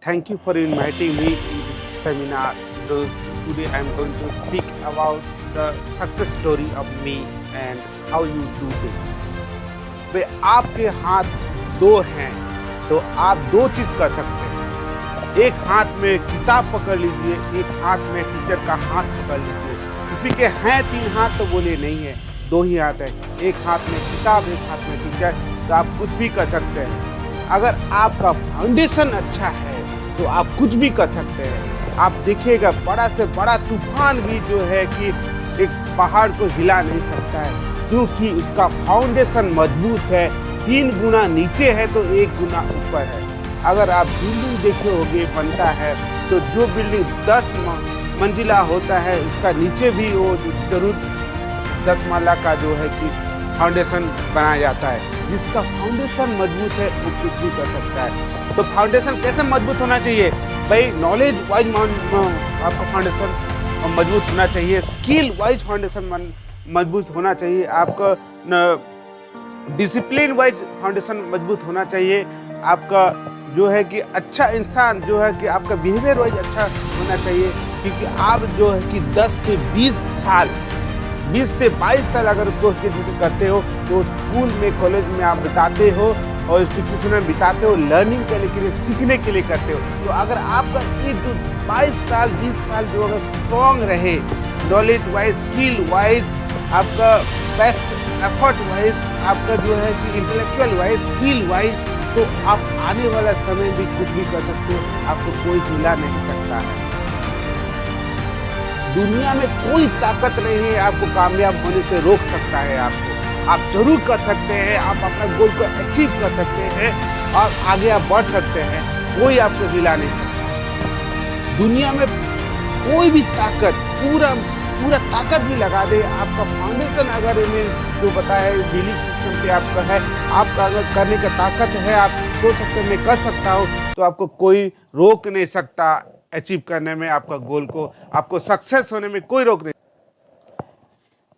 Thank you for inviting me in this seminar. Today I am going to speak about the success story of me and how you do this. भाई आपके हाथ दो हैं तो आप दो चीज कर सकते हैं। एक हाथ में किताब पकड़ लीजिए, एक हाथ में टीचर का हाथ पकड़ लीजिए। किसी के हैं तीन हाथ तो बोलिए नहीं है, दो ही हाथ है। एक हाथ में किताब, एक हाथ में टीचर, तो आप कुछ भी कर सकते हैं। अगर आपका फाउंडेशन अच्छा है तो आप कुछ भी कर सकते हैं। आप देखिएगा बड़ा से बड़ा तूफान भी जो है कि एक पहाड़ को हिला नहीं सकता है, क्योंकि उसका फाउंडेशन मजबूत है। 3 गुना नीचे है तो 1 गुना ऊपर है। अगर आप बिल्डिंग देखे होंगे बनता है तो जो बिल्डिंग 10 मंजिला होता है उसका नीचे भी वो जरूर 10 माला का जो है कि फाउंडेशन बनाया जाता है। जिसका फाउंडेशन मजबूत है वो कुछ भी कर सकता है। तो फाउंडेशन कैसे मजबूत होना चाहिए भाई? नॉलेज वाइज आपका फाउंडेशन मजबूत होना चाहिए, स्किल वाइज फाउंडेशन मजबूत होना चाहिए, आपका डिसिप्लिन वाइज फाउंडेशन मजबूत होना चाहिए, आपका जो है कि अच्छा इंसान जो है कि आपका बिहेवियर वाइज अच्छा होना चाहिए। क्योंकि आप जो है कि 10 से 20 साल 20 से 22 साल अगर पोस्ट ग्रेजुएशन करते हो तो स्कूल में कॉलेज में आप बिताते हो और इंस्टीट्यूशन में बिताते हो, लर्निंग करने के लिए, सीखने के लिए करते हो। तो अगर आपका ये जो 22 साल 20 साल जो अगर स्ट्रॉन्ग रहे, नॉलेज वाइज, स्किल वाइज, आपका बेस्ट एफर्ट वाइज, आपका जो है कि इंटेलेक्चुअल वाइज, स्किल वाइज, तो आप आने वाला समय भी कुछ भी कर सकते हो। आपको कोई हिला नहीं सकता है। दुनिया में कोई ताकत नहीं है आपको कामयाब होने से रोक सकता है। आपको आप जरूर कर सकते हैं, आप अपना गोल को अचीव कर सकते हैं और आगे आप बढ़ सकते हैं। कोई आपको हिला नहीं सकता। दुनिया में कोई भी ताकत पूरा ताकत भी लगा दे, आपका फाउंडेशन अगर इन्हें जो बताया बिलीफ सिस्टम पे आपका है, आपका अगर करने का ताकत है, आप सोच सकते हैं मैं कर सकता हूँ, तो आपको कोई रोक नहीं सकता अचीव करने में आपका गोल को। आपको सक्सेस होने में कोई रोक नहीं।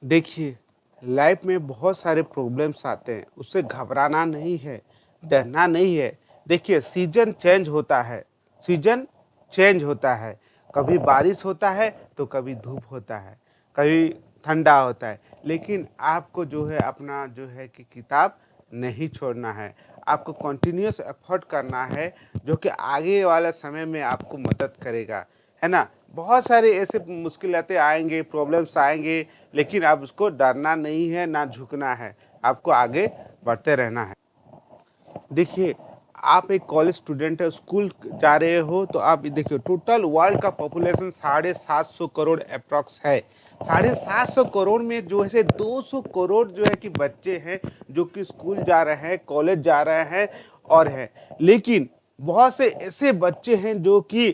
देखिए, लाइफ में बहुत सारे प्रॉब्लम्स आते हैं, उससे घबराना नहीं है, डरना नहीं है। देखिए, सीजन चेंज होता है, सीजन चेंज होता है। कभी बारिश होता है तो कभी धूप होता है, कभी ठंडा होता है। लेकिन आपको जो है अपना जो है कि किताब नहीं छोड़ना है। आपको कंटिन्यूअस एफर्ट करना है जो कि आगे वाला समय में आपको मदद करेगा, है ना। बहुत सारे ऐसे मुश्किलातें आएंगे, प्रॉब्लम्स आएंगे, लेकिन आप उसको डरना नहीं है, ना झुकना है, आपको आगे बढ़ते रहना है। देखिए, आप एक कॉलेज स्टूडेंट है, स्कूल जा रहे हो, तो आप देखिए टोटल वर्ल्ड का पॉपुलेशन 750 करोड़ अप्रॉक्स है। 750 करोड़ में जो है 200 करोड़ जो है कि बच्चे हैं जो कि स्कूल जा रहे हैं, कॉलेज जा रहे हैं और हैं। लेकिन बहुत से ऐसे बच्चे हैं जो कि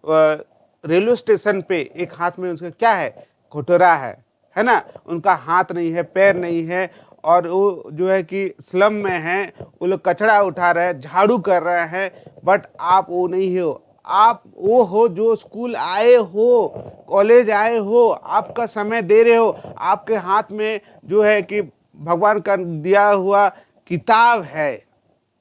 रेलवे स्टेशन पे एक हाथ में उसका क्या है, कटोरा है ना, उनका हाथ नहीं है, पैर नहीं है, और वो जो है कि स्लम में हैं, वो लोग कचरा उठा रहे हैं, झाड़ू कर रहे हैं। बट आप वो नहीं हो, आप वो हो जो स्कूल आए हो, कॉलेज आए हो, आपका समय दे रहे हो। आपके हाथ में जो है कि भगवान का दिया हुआ किताब है,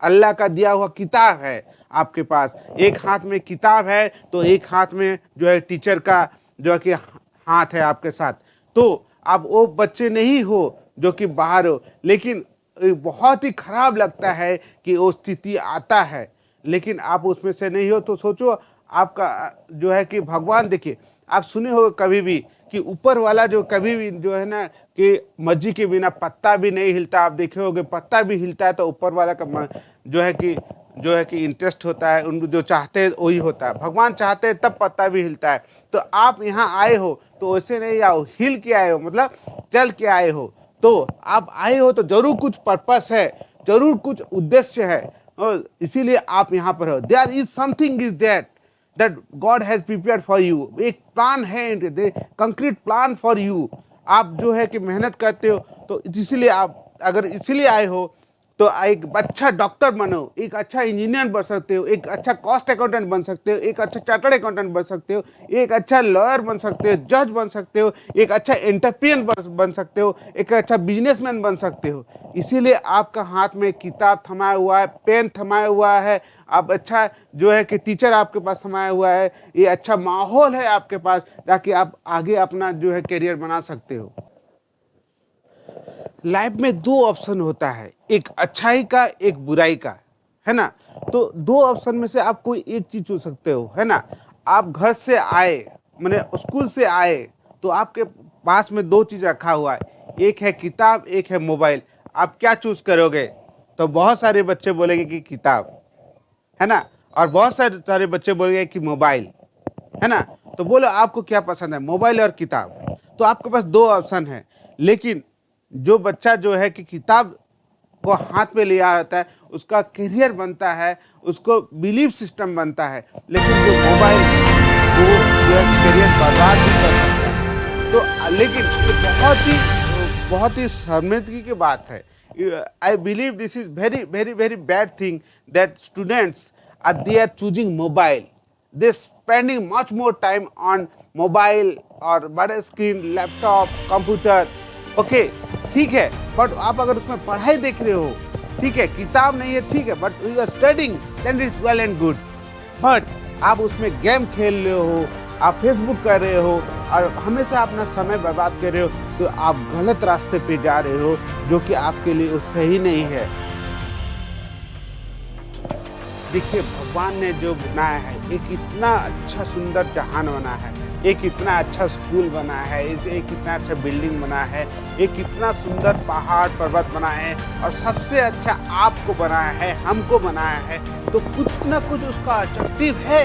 अल्लाह का दिया हुआ किताब है आपके पास। एक हाथ में किताब है तो एक हाथ में जो है टीचर का जो है कि हाथ है आपके साथ। तो आप वो बच्चे नहीं हो जो कि बाहर हो। लेकिन बहुत ही खराब लगता है कि वो स्थिति आता है, लेकिन आप उसमें से नहीं हो। तो सोचो आपका जो है कि भगवान, देखिए आप सुने हो कभी भी कि ऊपर वाला जो कभी भी जो है ना कि मर्जी के बिना पत्ता भी नहीं हिलता। आप देखे होगे पत्ता भी हिलता है तो ऊपर वाला का जो है कि इंटरेस्ट होता है, उन जो चाहते हैं वही होता है। भगवान चाहते हैं तब पत्ता भी हिलता है। तो आप यहाँ आए हो तो वैसे नहीं आओ, हिल के आए हो, मतलब चल के आए हो। तो आप आए हो तो जरूर कुछ पर्पस है, जरूर कुछ उद्देश्य है, और इसीलिए आप यहाँ पर हो। There is something is that that God has prepared for you. एक प्लान है, कंक्रीट प्लान फॉर यू। आप जो है कि मेहनत करते हो तो इसीलिए आप अगर इसीलिए आए हो तो एक अच्छा डॉक्टर बनो, एक अच्छा इंजीनियर बन सकते हो, एक अच्छा कॉस्ट अकाउंटेंट बन सकते हो, एक अच्छा चार्टर्ड अकाउंटेंट बन सकते हो, एक अच्छा लॉयर बन सकते हो, जज बन सकते हो, एक अच्छा एंटरप्रेन्योर बन सकते हो, एक अच्छा बिजनेसमैन बन सकते हो। इसीलिए आपका हाथ में किताब थमाया हुआ है, पेन थमाया हुआ है, आप अच्छा जो है कि टीचर आपके पास समाया हुआ है, ये अच्छा माहौल है आपके पास, ताकि आप आगे अपना जो है करियर बना सकते हो। लाइफ में दो ऑप्शन होता है, एक अच्छाई का, एक बुराई का, है ना। तो दो ऑप्शन में से आप कोई एक चीज चुन सकते हो, है ना। आप घर से आए, मैंने स्कूल से आए, तो आपके पास में दो चीज रखा हुआ है, एक है किताब, एक है मोबाइल। आप क्या चूज करोगे? तो बहुत सारे बच्चे बोलेंगे कि किताब, है ना, और बहुत सारे सारे बच्चे बोलेंगे कि मोबाइल, है ना। तो बोलो आपको क्या पसंद है, मोबाइल और किताब? तो आपके पास दो ऑप्शन है। लेकिन जो बच्चा जो है कि किताब को हाथ में लिया आता है, उसका करियर बनता है, उसको बिलीफ सिस्टम बनता है। लेकिन जो मोबाइल, वो जो है करियर बर्बाद भी कर सकता है। तो लेकिन ये बहुत ही शर्मिंदगी की बात है। I believe this is very very very bad thing that students are they are choosing mobile, they spending much more time on mobile और बड़े स्क्रीन, लैपटॉप, कंप्यूटर। ओके, ठीक है, बट आप अगर उसमें पढ़ाई देख रहे हो, ठीक है, किताब नहीं है, ठीक है, but you are studying, then it's well and good. But आप उसमें गेम खेल रहे हो, आप फेसबुक कर रहे हो और हमेशा अपना समय बर्बाद कर रहे हो, तो आप गलत रास्ते पे जा रहे हो, जो कि आपके लिए सही नहीं है। देखिए, भगवान ने जो बनाया है, एक इतना अच्छा सुंदर जहान बना है, एक इतना अच्छा स्कूल बना है, एक इतना अच्छा बिल्डिंग बना है, एक इतना सुंदर पहाड़ पर्वत बनाया है, और सबसे अच्छा आपको बनाया है, हमको बनाया है। तो कुछ ना कुछ उसका ऑब्जेक्टिव है।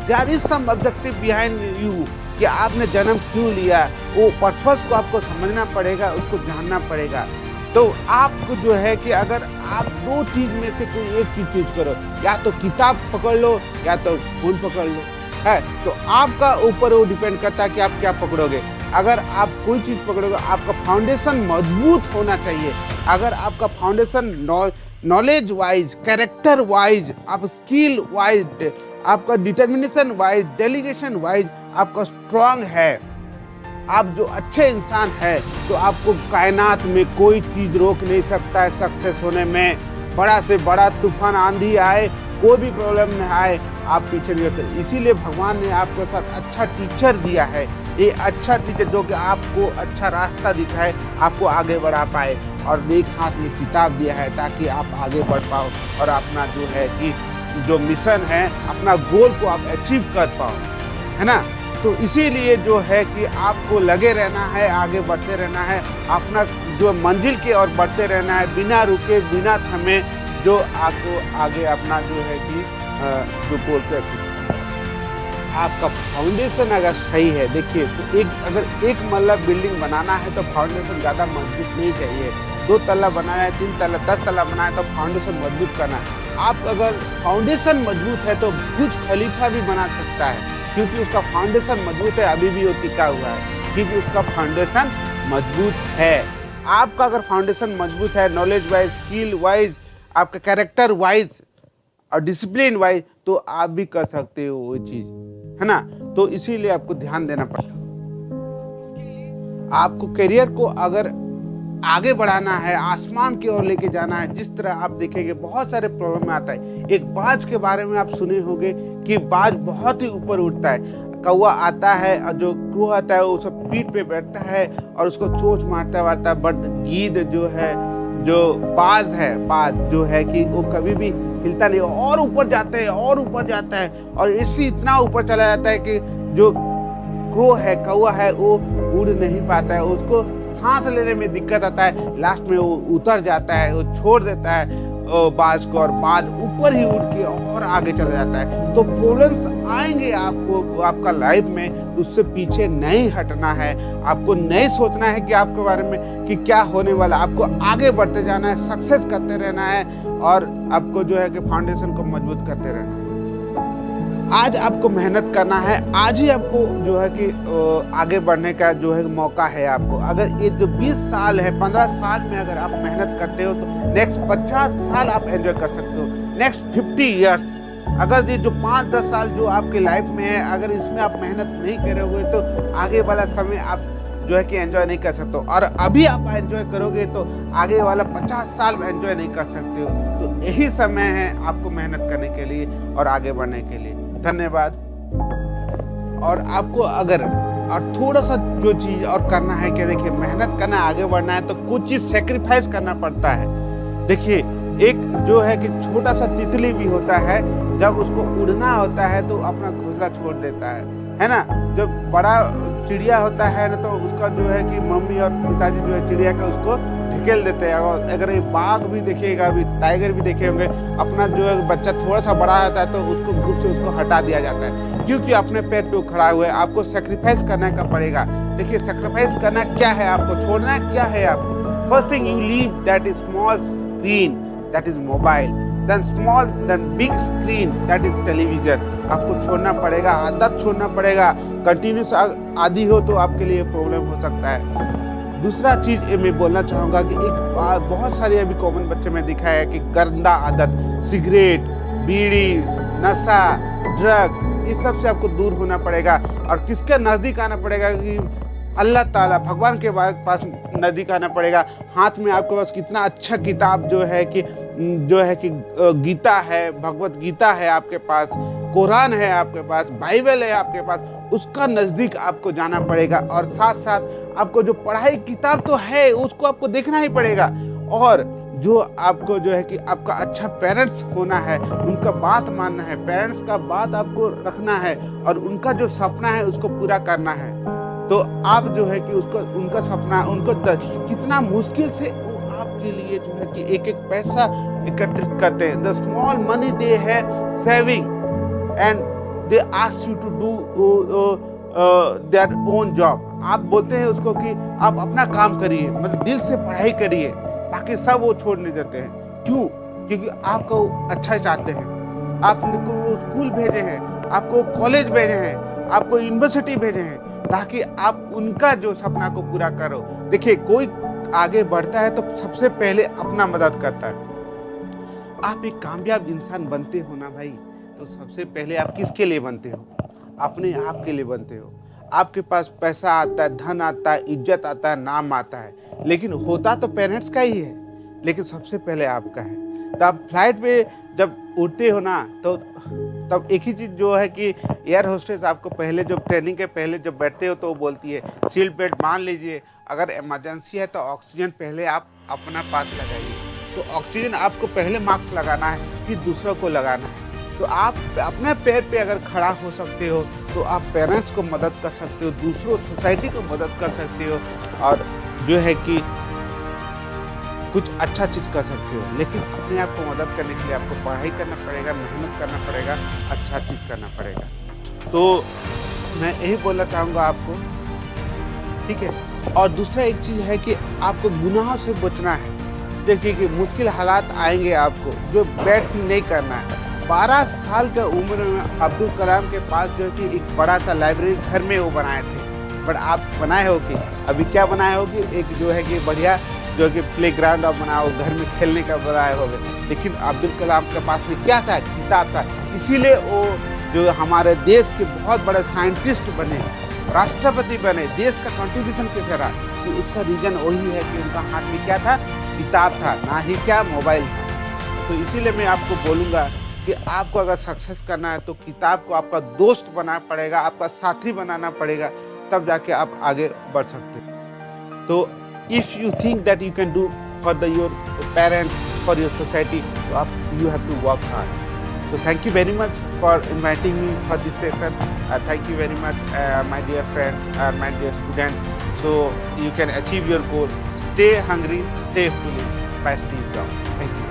There is some objective behind you, कि आपने जन्म क्यों लिया, वो पर्पस को आपको समझना पड़ेगा, उसको जानना पड़ेगा। तो आपको जो है कि अगर आप दो चीज में से कोई एक चीज चूज करो, या तो किताब पकड़ लो या तो फोन पकड़ लो, है, तो आपका ऊपर वो डिपेंड करता है कि आप क्या पकड़ोगे। अगर आप कोई चीज पकड़ोगे, आपका फाउंडेशन मजबूत होना चाहिए। अगर आपका foundation knowledge wise, character wise, आप स्किल वाइज, आपका डिटर्मिनेशन वाइज, डेलीगेशन वाइज आपका स्ट्रांग है, आप जो अच्छे इंसान है, तो आपको कायनात में कोई चीज रोक नहीं सकता है सक्सेस होने में। बड़ा से बड़ा तूफान, आंधी आए, कोई भी प्रॉब्लम नहीं आए, आप पीछे नहीं होते। इसीलिए भगवान ने आपके साथ अच्छा टीचर दिया है, ये अच्छा टीचर जो कि आपको अच्छा रास्ता दिखाए, आपको आगे बढ़ा पाए, और एक हाथ में किताब दिया है ताकि आप आगे बढ़ पाओ और अपना जो है कि जो मिशन है, अपना गोल को आप अचीव कर पाओ, है ना। तो इसीलिए जो है कि आपको लगे रहना है, आगे बढ़ते रहना है, अपना जो मंजिल की ओर बढ़ते रहना है, बिना रुके, बिना थमे, जो आपको आगे अपना जो है कि जो गोल पे आपका फाउंडेशन अगर सही है। देखिए, तो अगर एक मल्ला बिल्डिंग बनाना है तो फाउंडेशन ज़्यादा मजबूत नहीं चाहिए। 2 तल्ला बनाना है, 3 तल्ला, 10 तल्ला बनाना है, तो फाउंडेशन मजबूत करना है। आप अगर फाउंडेशन मजबूत है तो बुर्ज खलीफा भी बना सकता है, क्योंकि उसका फाउंडेशन मजबूत है, अभी भी वो टिका हुआ है, क्योंकि उसका फाउंडेशन मजबूत है। आपका अगर फाउंडेशन मजबूत है, नॉलेज वाइज, स्किल वाइज, आपका कैरेक्टर वाइज और डिसिप्लिन वाइज, तो आप भी कर सकते हो वो चीज, है ना। तो इसीलिए आपको ध्यान देना पड़ेगा। आपको करियर को अगर आगे बढ़ाना है, आसमान की ओर लेके जाना है, जिस तरह आप देखेंगे बहुत सारे प्रॉब्लम आता है। एक बाज के बारे में आप सुने होंगे कि बाज बहुत ही ऊपर उठता है। कौवा आता है और जो क्रो आता है वो सब पीठ पे बैठता है और उसको चोंच मारता है, बट गीद जो है, जो बाज है, बाज जो है कि वो कभी भी हिलता नहीं, और ऊपर जाता है और ऊपर जाता है, और इसी इतना ऊपर चला जाता है कि जो क्रो है, कौवा है, वो उड़ नहीं पाता है, उसको सांस लेने में दिक्कत आता है, लास्ट में वो उतर जाता है, वो छोड़ देता है बाज को, और बाज ऊपर ही उड़ के और आगे चला जाता है। तो प्रॉब्लम्स आएंगे आपको आपका लाइफ में, उससे पीछे नहीं हटना है, आपको नहीं सोचना है कि आपके बारे में कि क्या होने वाला, आपको आगे बढ़ते जाना है, सक्सेस करते रहना है, और आपको जो है कि फाउंडेशन को मजबूत करते रहना है। आज आपको मेहनत करना है, आज ही आपको जो है कि आगे बढ़ने का जो है मौका है आपको। अगर ये जो 20 साल है, 15 साल में अगर आप मेहनत करते हो तो नेक्स्ट 50 साल आप एंजॉय कर सकते हो, नेक्स्ट 50 ईयर्स। अगर ये जो 5-10 साल जो आपके लाइफ में है, अगर इसमें आप मेहनत नहीं करोगे तो आगे वाला समय आप जो है कि एंजॉय नहीं कर सकते हो। और अभी आप एंजॉय करोगे तो आगे वाला 50 साल में एंजॉय नहीं कर सकते हो। तो यही समय है आपको मेहनत करने के लिए और आगे बढ़ने के लिए। धन्यवाद। और आपको अगर और थोड़ा सा जो चीज़ और करना है कि देखिए, मेहनत करना है, आगे बढ़ना है तो कुछ चीज़ सेक्रीफाइस करना पड़ता है। देखिए, एक जो है कि छोटा सा तितली भी होता है, जब उसको उड़ना होता है तो अपना घोंसला छोड़ देता है ना। जब बड़ा चिड़िया होता है ना तो उसका जो है कि मम्मी और पिताजी जो है चिड़िया का उसको ढकेल देते हैं। और अगर ये बाघ भी देखिएगा, अभी टाइगर भी देखे होंगे, अपना जो है बच्चा थोड़ा सा बड़ा होता है तो उसको ग्रुप से उसको हटा दिया जाता है, क्योंकि अपने पैर पे खड़ा हुआ है। आपको सेक्रीफाइस करने का पड़ेगा। देखिए, सेक्रीफाइस करना क्या है, आपको छोड़ना क्या है आपको। First thing, you leave that small screen, that is mobile, then big screen, that is television। आपको छोड़ना पड़ेगा, आदत छोड़ना पड़ेगा। कंटिन्यूस आदि हो तो आपके लिए प्रॉब्लम हो सकता है। दूसरा चीज मैं बोलना चाहूँगा कि एक बहुत सारे अभी कॉमन बच्चे में दिखा है कि गंदा आदत, सिगरेट, बीड़ी, नशा, ड्रग्स, इस सब से आपको दूर होना पड़ेगा। और किसके नज़दीक आना पड़ेगा कि अल्लाह ताला, भगवान के पास नज़दीक आना पड़ेगा। हाथ में आपके पास कितना अच्छा किताब जो है कि गीता है, भगवत गीता है आपके पास, कुरान है आपके पास, बाइबल है आपके पास, उसका नज़दीक आपको जाना पड़ेगा। और साथ साथ आपको जो पढ़ाई किताब तो है उसको आपको देखना ही पड़ेगा। और जो आपको जो है कि आपका अच्छा पेरेंट्स होना है, उनका बात मानना है, पेरेंट्स का बात आपको रखना है और उनका जो सपना है उसको पूरा करना है। तो आप जो है कि उसको, उनका सपना, उनको कितना मुश्किल से आपके लिए जो है कि एक एक पैसा एकत्रित करते हैं। द स्मॉल मनी दे है saving and they ask you to do their own job. आप बोलते हैं उसको कि आप अपना काम करिए, मतलब दिल से पढ़ाई करिए, बाकी सब वो छोड़ने देते हैं। क्यों? क्योंकि आपको अच्छा चाहते हैं, आपको स्कूल भेजे हैं, आपको कॉलेज भेजे हैं, आपको यूनिवर्सिटी भेजे हैं, ताकि आप उनका जो सपना को पूरा करो। देखिए, कोई आगे बढ़ता है तो सबसे पहले अपना मदद करता है। आप एक कामयाब इंसान बनते हो ना भाई, तो सबसे पहले आप किसके लिए बनते हो? अपने आप के लिए बनते हो। आपके पास पैसा आता है, धन आता है, इज्जत आता है, नाम आता है, लेकिन होता तो पेरेंट्स का ही है, लेकिन सबसे पहले आपका है। तो आप फ्लाइट पे जब उड़ते हो ना तो तब एक ही चीज़ जो है कि एयर होस्टेस आपको पहले, जब ट्रेनिंग के पहले जब बैठते हो तो वो बोलती है सीट बेल्ट मान लीजिए, अगर इमरजेंसी है तो ऑक्सीजन पहले आप अपना पास लगाइए। तो ऑक्सीजन आपको पहले मास्क लगाना है, फिर दूसरों को लगाना है। तो आप अपने पैर पे अगर खड़ा हो सकते हो तो आप पेरेंट्स को मदद कर सकते हो, दूसरों सोसाइटी को मदद कर सकते हो, और जो है कि कुछ अच्छा चीज़ कर सकते हो। लेकिन अपने आप को मदद करने के लिए आपको पढ़ाई करना पड़ेगा, मेहनत करना पड़ेगा, अच्छा चीज़ करना पड़ेगा। तो मैं यही बोलना चाहूँगा आपको, ठीक है। और दूसरा एक चीज़ है कि आपको गुनाहों से बचना है। देखिए कि मुश्किल हालात आएंगे, आपको जो बैठ नहीं करना है। 12 साल की उम्र में अब्दुल कलाम के पास जो कि एक बड़ा सा लाइब्रेरी घर में वो बनाए थे, बट आप बनाए हो कि अभी क्या बनाए हो कि एक जो है कि बढ़िया जो कि प्लेग्राउंड आप बनाओ, घर में खेलने का बनाए होगे। लेकिन अब्दुल कलाम के पास में क्या था? किताब था। इसीलिए वो जो हमारे देश के बहुत बड़े साइंटिस्ट बने, राष्ट्रपति बने, देश का कंट्रीब्यूशन कैसे रहा, तो उसका रीज़न वही है कि उनका हाथ में क्या था? किताब था, ना ही क्या मोबाइल था। तो इसीलिए मैं आपको बोलूँगा कि आपको अगर सक्सेस करना है तो किताब को आपका दोस्त बनाना पड़ेगा, आपका साथी बनाना पड़ेगा, तब जाके आप आगे बढ़ सकते हैं। तो if you think that you can do for your parents, for your society, you have to work hard. So thank you very much for inviting me for this session. Thank you very much, my dear friend, my dear student. So you can achieve your goal. Stay hungry, stay foolish by Steve Jobs. Thank you.